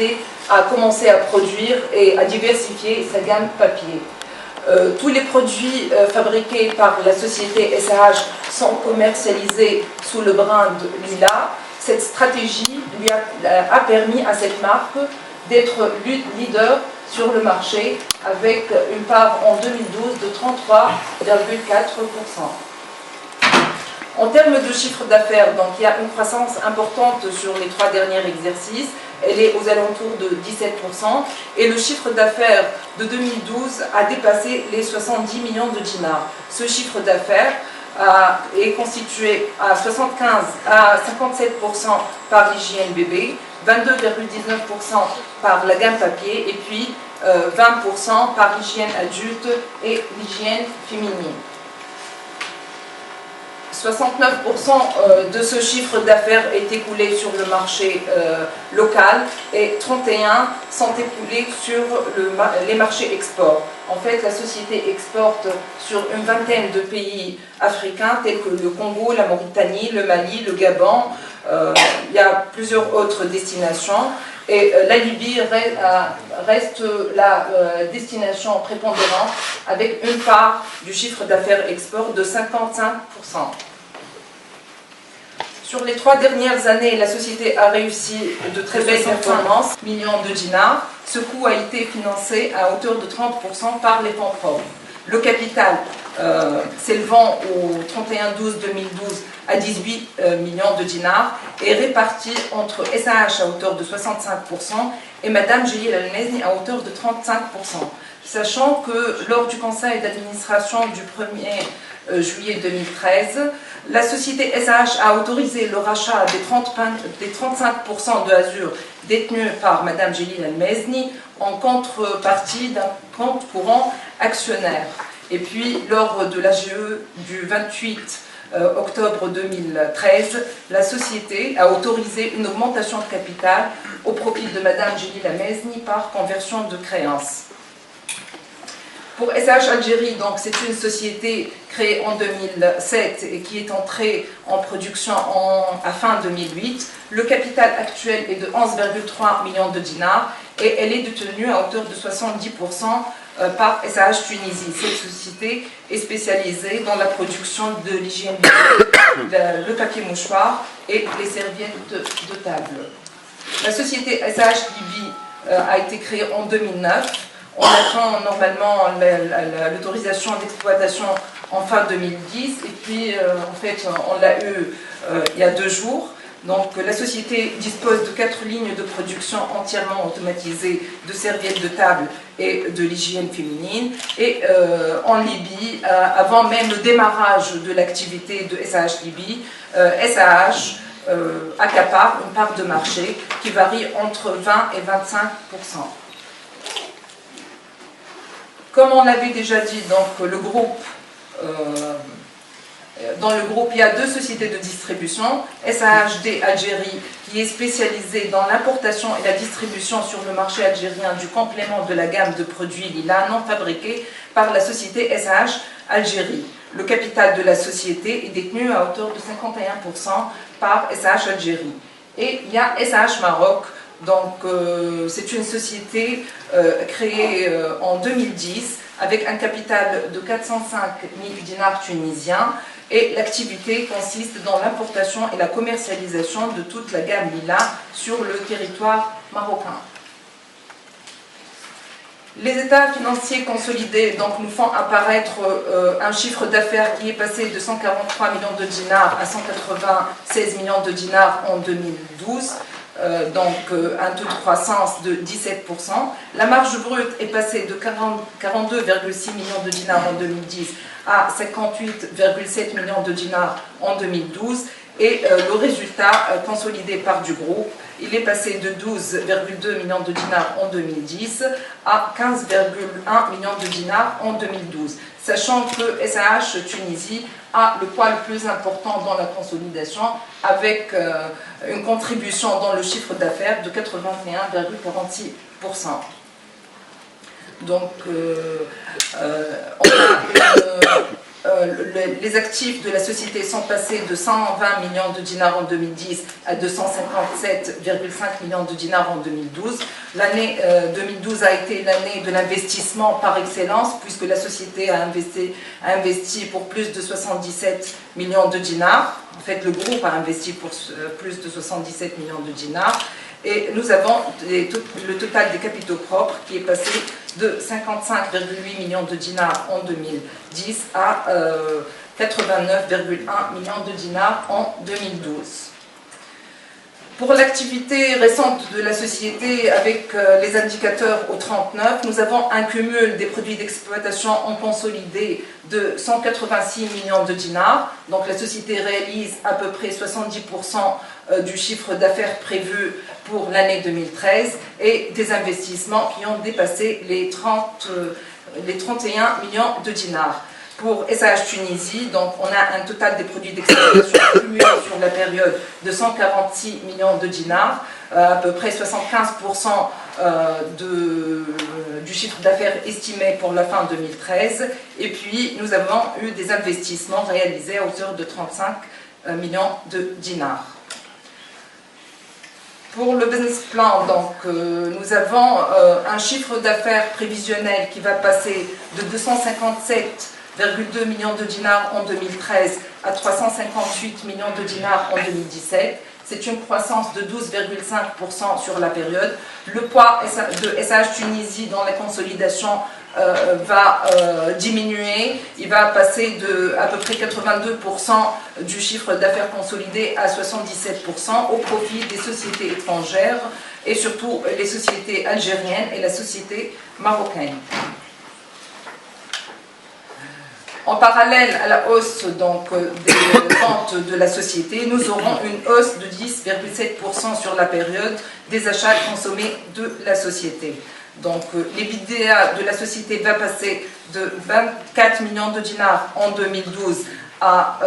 société a commencé à produire et à diversifier sa gamme papier. Tous les produits fabriqués par la société SAH sont commercialisés sous le brand Lila. Cette stratégie lui a permis à cette marque d'être leader sur le marché avec une part en 2012 de 33,4%. En termes de chiffre d'affaires, donc il y a une croissance importante sur les 3 derniers exercices. Elle est aux alentours de 17% et le chiffre d'affaires de 2012 a dépassé les 70 millions de dinars. Ce chiffre d'affaires est constitué à 57% par l'hygiène bébé, 22,19% par la gamme papier et puis 20% par l'hygiène adulte et l'hygiène féminine. 69% de ce chiffre d'affaires est écoulé sur le marché local et 31% sont écoulés sur les marchés export. En fait, la société exporte sur une vingtaine de pays africains tels que le Congo, la Mauritanie, le Mali, le Gabon. Il y a plusieurs autres destinations. Et la Libye reste la destination prépondérante avec une part du chiffre d'affaires export de 55%. Sur les 3 dernières années, la société a réussi de très belles performances, millions de dinars. Ce coût a été financé à hauteur de 30% par les fonds propres. Le capital s'élevant au 31-12-2012 à 18 millions de dinars est réparti entre SAH à hauteur de 65% et Madame Jelil Al-Mezni à hauteur de 35%. Sachant que lors du conseil d'administration du 1er juillet 2013, la société SAH a autorisé le rachat des 35% de Azur détenus par Madame Jelil Al-Mezni en contrepartie d'un compte courant actionnaire. Et puis, lors de l'AGE du 28 octobre 2013, la société a autorisé une augmentation de capital au profit de Madame Jelil Al-Mezni par conversion de créances. Pour SAH Algérie, donc c'est une société créée en 2007 et qui est entrée en production à fin 2008. Le capital actuel est de 11,3 millions de dinars et elle est détenue à hauteur de 70% par SAH Tunisie. Cette société est spécialisée dans la production de l'hygiène, le papier mouchoir et les serviettes de table. La société SAH Libye a été créée en 2009. On attend normalement l'autorisation d'exploitation en fin 2010 et puis en fait on l'a eu il y a 2 jours. Donc la société dispose de 4 lignes de production entièrement automatisées de serviettes de table et de l'hygiène féminine. Et en Libye, avant même le démarrage de l'activité de SAH Libye, SAH accapare une part de marché qui varie entre 20 et 25%. Comme on l'avait déjà dit, donc, dans le groupe, il y a 2 sociétés de distribution, SAHD Algérie, qui est spécialisée dans l'importation et la distribution sur le marché algérien du complément de la gamme de produits Lila non fabriqués par la société SAH Algérie. Le capital de la société est détenu à hauteur de 51% par SAH Algérie. Et il y a SAH Maroc. Donc, c'est une société créée en 2010 avec un capital de 405 000 dinars tunisiens et l'activité consiste dans l'importation et la commercialisation de toute la gamme Lila sur le territoire marocain. Les états financiers consolidés donc, nous font apparaître un chiffre d'affaires qui est passé de 143 millions de dinars à 196 millions de dinars en 2012. Donc un taux de croissance de 17%. La marge brute est passée de 42,6 millions de dinars en 2010 à 58,7 millions de dinars en 2012 et le résultat consolidé par du groupe, il est passé de 12,2 millions de dinars en 2010 à 15,1 millions de dinars en 2012, sachant que SAH Tunisie a le poids le plus important dans la consolidation avec une contribution dans le chiffre d'affaires de 81,46%. Donc, on a les actifs de la société sont passés de 120 millions de dinars en 2010 à 257,5 millions de dinars en 2012. L'année 2012 a été l'année de l'investissement par excellence, puisque la société a investi pour plus de 77 millions de dinars. En fait, le groupe a investi pour plus de 77 millions de dinars. Et nous avons le total des capitaux propres qui est passé de 55,8 millions de dinars en 2010 à 89,1 millions de dinars en 2012. Pour l'activité récente de la société, avec les indicateurs au 39, nous avons un cumul des produits d'exploitation en consolidé de 186 millions de dinars. Donc la société réalise à peu près 70% du chiffre d'affaires prévu pour l'année 2013 et des investissements qui ont dépassé les 31 millions de dinars. Pour SAH Tunisie, donc on a un total des produits d'exploitation cumulés sur la période de 146 millions de dinars, à peu près 75% du chiffre d'affaires estimé pour la fin 2013. Et puis nous avons eu des investissements réalisés à hauteur de 35 millions de dinars. Pour le business plan, donc, nous avons un chiffre d'affaires prévisionnel qui va passer de 257,2 millions de dinars en 2013 à 358 millions de dinars en 2017. C'est une croissance de 12,5% sur la période. Le poids de SAH Tunisie dans la consolidation va diminuer. Il va passer de à peu près 82% du chiffre d'affaires consolidé à 77% au profit des sociétés étrangères et surtout les sociétés algériennes et la société marocaine. En parallèle à la hausse donc, des ventes de la société, nous aurons une hausse de 10,7% sur la période des achats consommés de la société. Donc l'EBITDA de la société va passer de 24 millions de dinars en 2012 à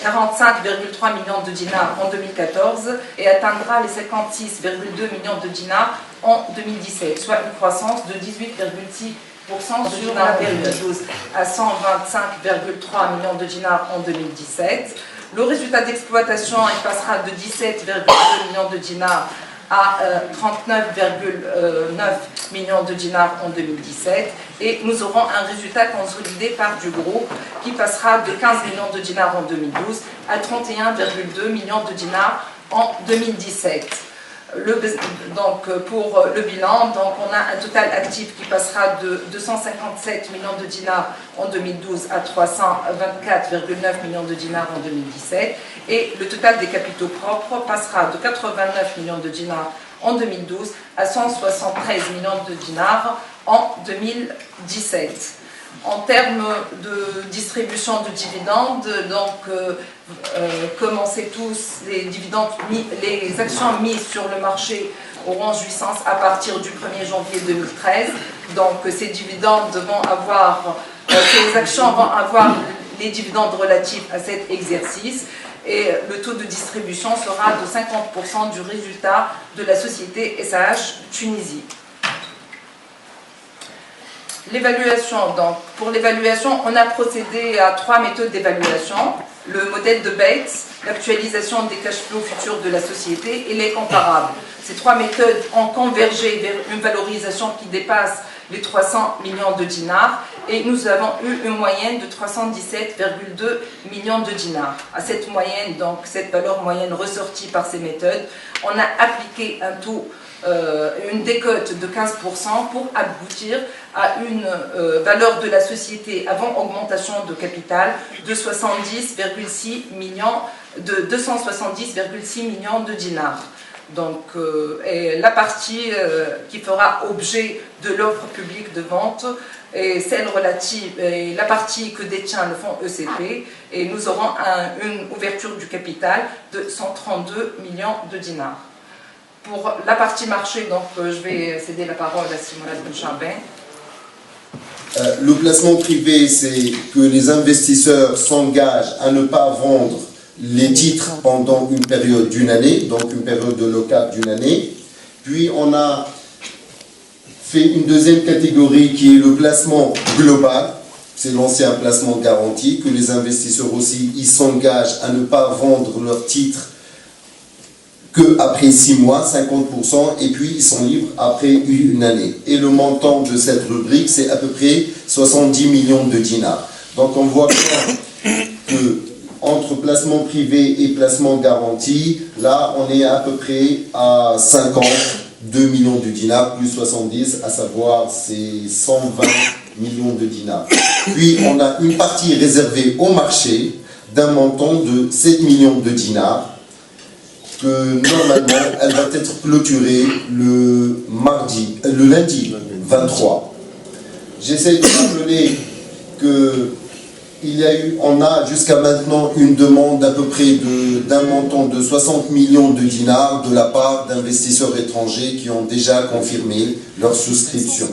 45,3 millions de dinars en 2014 et atteindra les 56,2 millions de dinars en 2017, soit une croissance de 18,6% sur la période 12 à 125,3 millions de dinars en 2017. Le résultat d'exploitation passera de 17,2 millions de dinars à 39,9 millions de dinars en 2017 et nous aurons un résultat consolidé par du groupe qui passera de 15 millions de dinars en 2012 à 31,2 millions de dinars en 2017. Donc pour le bilan, donc on a un total actif qui passera de 257 millions de dinars en 2012 à 324,9 millions de dinars en 2017 et le total des capitaux propres passera de 89 millions de dinars en 2012 à 173 millions de dinars en 2017. En termes de distribution de dividendes, donc comme on sait tous, les actions mises sur le marché auront jouissance à partir du 1er janvier 2013. Donc ces dividendes vont avoir, ces actions vont avoir les dividendes relatifs à cet exercice et le taux de distribution sera de 50% du résultat de la société SAH Tunisie. L'évaluation, donc pour l'évaluation, on a procédé à 3 méthodes d'évaluation. Le modèle de Bates, l'actualisation des cash flows futurs de la société et les comparables. Ces 3 méthodes ont convergé vers une valorisation qui dépasse les 300 millions de dinars et nous avons eu une moyenne de 317,2 millions de dinars. À cette moyenne, donc cette valeur moyenne ressortie par ces méthodes, on a appliqué un taux une décote de 15% pour aboutir à une valeur de la société avant augmentation de capital de 270,6 millions de dinars. Donc, et la partie qui fera objet de l'offre publique de vente est celle relative, et la partie que détient le fonds ECP, et nous aurons une ouverture du capital de 132 millions de dinars. Pour la partie marché, donc je vais céder la parole à Simona Benchambin. Le placement privé, c'est que les investisseurs s'engagent à ne pas vendre les titres pendant une période d'une année, donc une période de lock-up d'une année. Puis on a fait une deuxième catégorie qui est le placement global, c'est l'ancien placement garanti, que les investisseurs aussi, ils s'engagent à ne pas vendre leurs titres qu'après 6 mois, 50%, et puis ils sont libres après une année. Et le montant de cette rubrique, c'est à peu près 70 millions de dinars. Donc on voit bien que entre placement privé et placement garanti, là on est à peu près à 52 millions de dinars, plus 70, à savoir c'est 120 millions de dinars. Puis on a une partie réservée au marché d'un montant de 7 millions de dinars, que normalement elle va être clôturée le lundi 23. J'essaie de rappeler que on a jusqu'à maintenant une demande d'à peu près d'un montant de 60 millions de dinars de la part d'investisseurs étrangers qui ont déjà confirmé leur souscription.